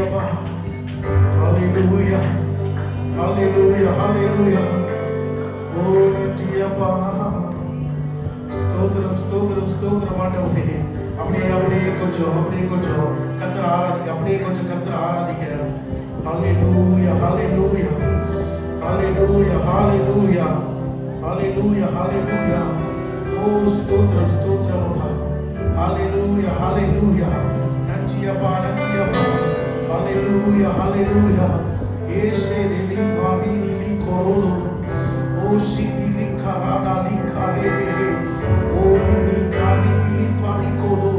அப்பா. ஹalleluya ஹalleluya ஹalleluya. ஓ நன்றி அப்பா. ஸ்தோத்திரம் ஸ்தோத்திரம் ஸ்தோத்திரம் ஆண்டவரே. அப்படியே அப்படியே கொஞ்சம் கர்த்தரை ஆராதிங்க. அப்படியே கொஞ்சம் கர்த்தரை ஆராதிங்க. ஹalleluya ஹalleluya ஹalleluya ஹalleluya ஹalleluya ஹalleluya. ஓ ஸ்தோத்திரம் ஸ்தோத்திரம் அப்பா. ஹalleluya ஹalleluya. நன்றி அப்பா நன்றி அப்பா. ஹalleluya ஹalleluya. ஏசேதேலி மாவினிலி கொரோதோ. ஓ சிதிலி கராதாலி காரேதேலே. ஓ மினி காலிதிலி ஃபானிகோதோ.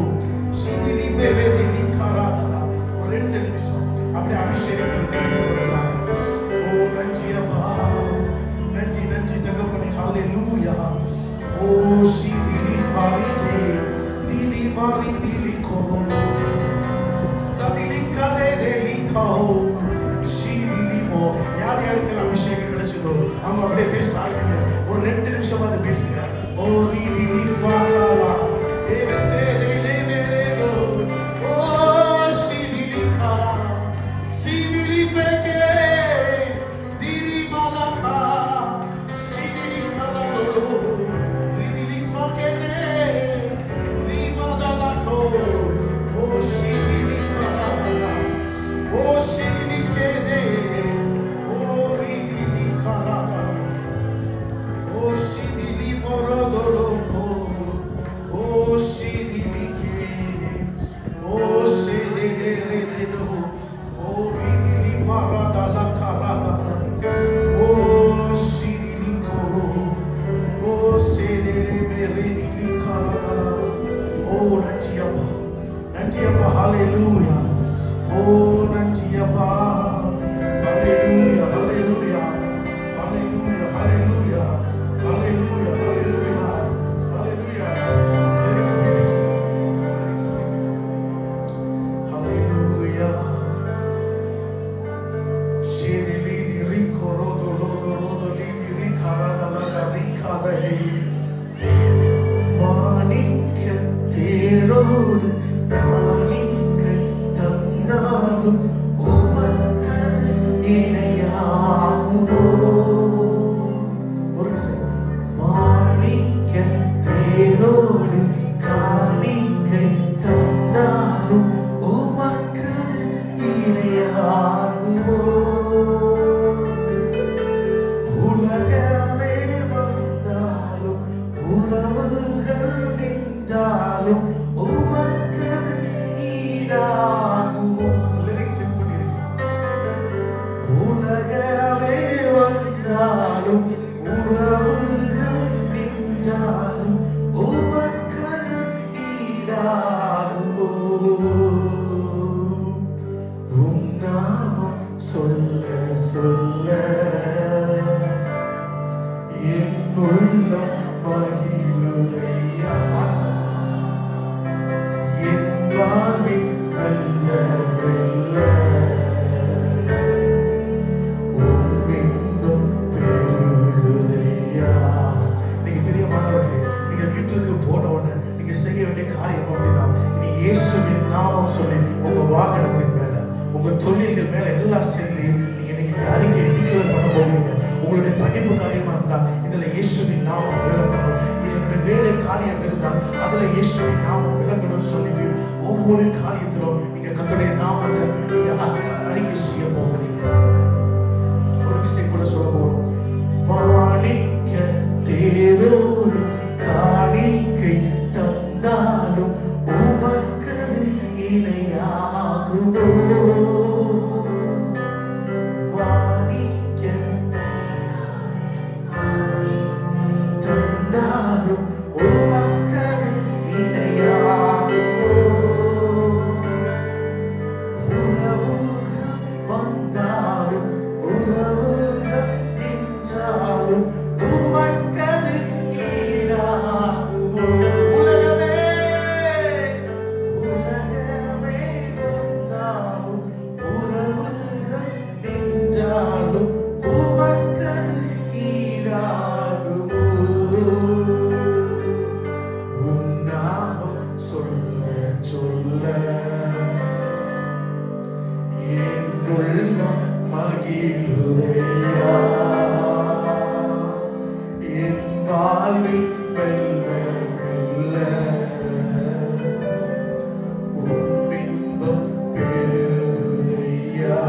சிதிலி மேவேதேலி கராதாலா. ஒரு 2 நிமிஷம் அப்படியே அபிஷேகத்தில் நிறைந்தவர்களாக. ஓ நன்றி அப்பா. நன்றி நன்றி தகப்பனே. ஹalleluya. ஓ சிதிலி ஃபாரிகே திலி மாரிதிலி கொரோதோ. சதிலி காரேதேலி காோ. சிதிலிமோ. யார் யாருக்கெல்லாம் அபிஷேகம் கிடைச்சதோ அவங்க அப்படியே பேச ஆரம்பிங்க. ஒரு 2 நிமிஷம் அது பேசுங்க. ஓ ரிதிலி ஃபாகாலா. ஏசேதேலே மேரேதோ. ஓ சிதிலி காரா. சிதிலி ஃபேகே திரி மலகா. சிதிலி காராதோ. ரிதிலி ஃபகேதே ரிமதலகோ. ஓ சிதிலி காராதா. ஓ சிதிலி கேதே. ஓ ரிதிலி காராதா. ஓ சிதிலி மொரோதோலோபோ. ஓ சிதிலி கே. ஓ சேதேலே ரேதேதோ. ஓ ரிதிலி மாராதலா காராதா. ஓ சிதிலி கோரோ. ஓ சேதேலே மேரேதிலி காராதலா. ஓ நன்றி அப்பா நன்றி அப்பா. ஹalleluya. ஓ நன்றி அப்பா. ஹalleluya ஹalleluya ஹalleluya ஹalleluya ஹalleluya ஹalleluya ஹalleluya. Lyrics repeat. ஹalleluya. ஷேதிலி திரி கொரோதோ லோதோ லோதோ லிதி ரி கராதலா ரி காதலே. மாணிக்க தேரோடு காணிக்கை தந்தாலும் உமக்கது இணையாகுமோ. ஒரு விஷயம். மாணிக்க தேரோடு காணிக்கை தந்தாலும் உமக்கது இணையாகுமோ. உலகமே வந்தாலும் உறவுகள் நின்றாலும் உமக்கது ஈடாகுமோ. லிரிக்ஸ் செட் பண்ணிருக்கேன். உலகமே வந்தாலும் உறவுகள் நின்றாலும் உமக்கது ஈடாகுமோ. உம் நாமம் சொல்ல சொல்ல என் உள்ளம் மகிழுதையா. என் வாழ்வின் நல்ல மெல்ல உம் இன்பம் பெருகுதையா. நீங்க பிரியமானவர்களே, நீங்க வீட்டுக்கு போன உடனே நீங்க செய்ய வேண்டிய காரியம் அப்படிதான். நீ இயேசுவின் நாமம் சொல்லி உங்க வாகனத்தின் மேல உங்க தொழில்கள் மேல எல்லாம் சொல்லி நீங்க இன்னைக்கு அறிக்கை டிக்ளேர் பண்ண போகிறீங்க. உங்களுடைய படிப்பு காரியமா இருந்தா இதுல இயேசுவின் நாமம் விளங்கணும். என்னுடைய வேலை காரியம் இருந்தால் அதுல இயேசுவின் நாமம் விளங்கணும்னு சொல்லிட்டு ஒவ்வொரு காரியத்திலும் நீங்க கர்த்தருடைய நாமத்தை நீங்க அறிக்கை செய்ய போகிறீங்க. ஒரு விஷயம் கூட சொல்ல போறோம். மாணிக்க தேரோடு காணிக்கை தந்தாலும் உமக்கது இணையாகுமோ. மாணிக்க தந்தாலும் உமக்கது இணையாகுமோ. மகிழுதையா என் வாழ்வில் மெல்ல மெல்ல உம் இன்பம் பெருகுதையா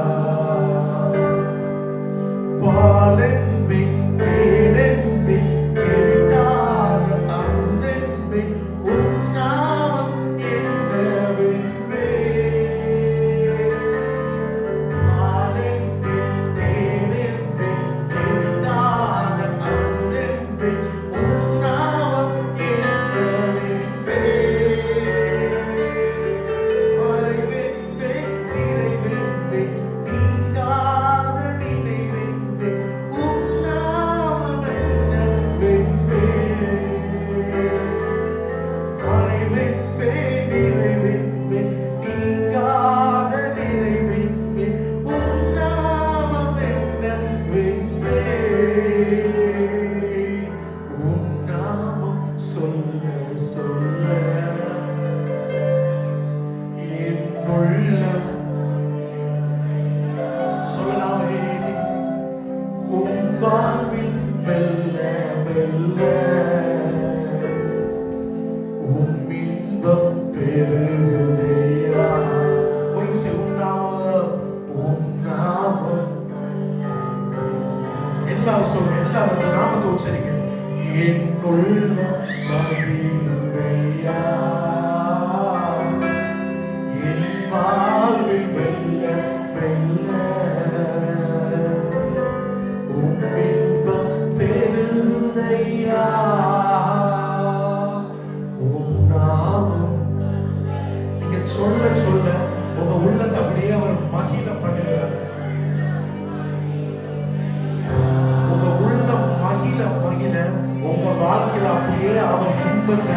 பாலென்பின் தேனென்பின் கேட்டாத அமுதென்பின் உன் நாமம் என்னவென்பே பாலென்பின் தேனென்பின் கேட்டாத அமுதென்பின் உன் நாமம் என்னவென்பே மறைவென்பே நிறைவென்பே நீங்காத நினைவென்பே உன் நாமம் என்னவென்பே மறைவென்பே நிறைவென்பே நீங்காத நிறைவென்பே உன் நாமம் என்னவென்பே உன் நாமம் சொல்ல சொல்ல என் உள்ளம் சொல்லலாமே உம் வாழ்வில் மெல்ல மெல்ல உம் இன்பம் பெருகுதையா ஒரு விஷயம் உம் நாமம் எல்லாரும் சொல்லுங்க எல்லாரும் அந்த நாமத்தை உச்சரிங்க என் உள்ளம் மகிழுதையா என் வாழ்வில் மெல்ல மெல்ல உம் இன்பம் பெருகுதையா உம் நாமம் நீங்க சொல்ல சொல்ல உங்க உள்ளத்தை அப்படியே அவர் மகிழ பண்ணுகிறார் உங்க உள்ளம் மகிழ மகிழ உங்க வாழ்க்கையில அப்படியே அவர் இன்பத்தை